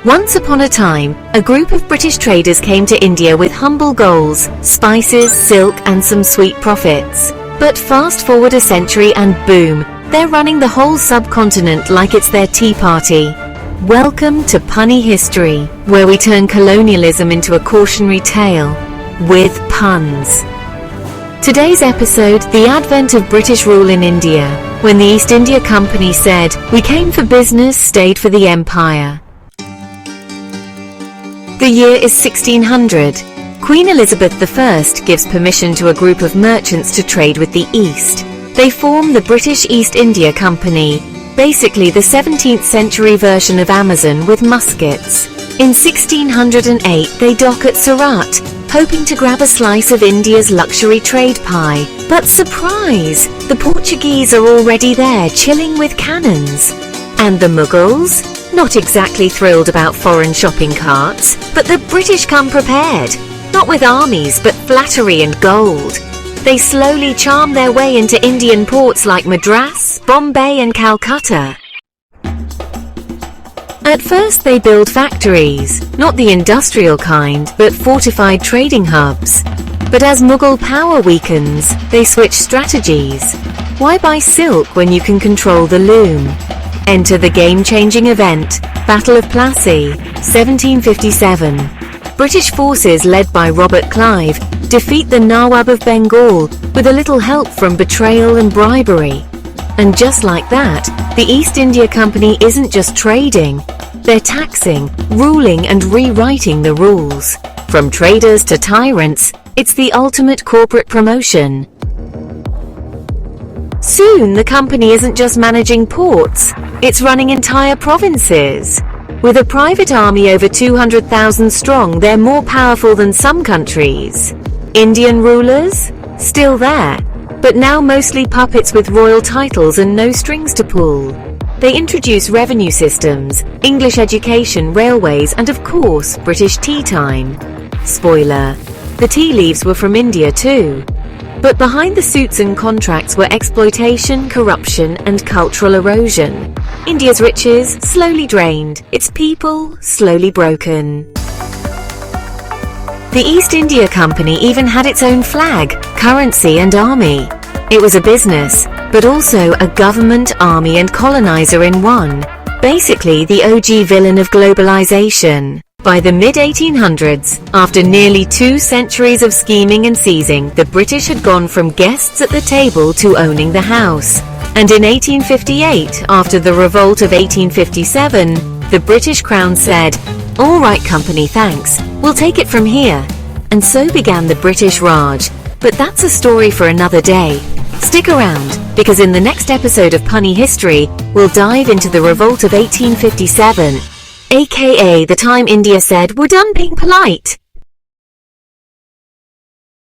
Once upon a time, a group of British traders came to India with humble goals, spices, silk, and some sweet profits. But fast forward a century and boom, they're running the whole subcontinent like it's their tea party. Welcome to Punny History, where we turn colonialism into a cautionary tale with puns. Today's episode, the advent of British rule in India, when the East India Company said, "We came for business, stayed for the empire." The year is 1600. Queen Elizabeth I gives permission to a group of merchants to trade with the East. They form the British East India Company, basically the 17th century version of Amazon with muskets. In 1608, they dock at Surat, hoping to grab a slice of India's luxury trade pie. But surprise! The Portuguese are already there, chilling with cannons. And the Mughals? Not exactly thrilled about foreign shopping carts, but the British come prepared. Not with armies, but flattery and gold. They slowly charm their way into Indian ports like Madras, Bombay and Calcutta. At first they build factories, not the industrial kind, but fortified trading hubs. But as Mughal power weakens, they switch strategies. Why buy silk when you can control the loom? Enter the game-changing event, Battle of Plassey, 1757. British forces led by Robert Clive defeat the Nawab of Bengal with a little help from betrayal and bribery. And just like that, the East India Company isn't just trading, they're taxing, ruling and rewriting the rules. From traders to tyrants, it's the ultimate corporate promotion. Soon, the company isn't just managing ports, it's running entire provinces. With a private army over 200,000 strong, they're more powerful than some countries. Indian rulers? Still there, but now mostly puppets with royal titles and no strings to pull. They introduce revenue systems, English education, railways, and of course, British tea time. Spoiler, the tea leaves were from India too. But behind the suits and contracts were exploitation, corruption, and cultural erosion. India's riches slowly drained, its people slowly broken. The East India Company even had its own flag, currency, and army. It was a business, but also a government, army, and colonizer in one. Basically, the OG villain of globalization. By the mid-1800s, after nearly 2 centuries of scheming and seizing, the British had gone from guests at the table to owning the house. And in 1858, after the revolt of 1857, the British Crown said, "All right, company, thanks. We'll take it from here." And so began the British Raj. But that's a story for another day. Stick around, because in the next episode of Punny History, we'll dive into the revolt of 1857. AKA the time India said, "We're done being polite."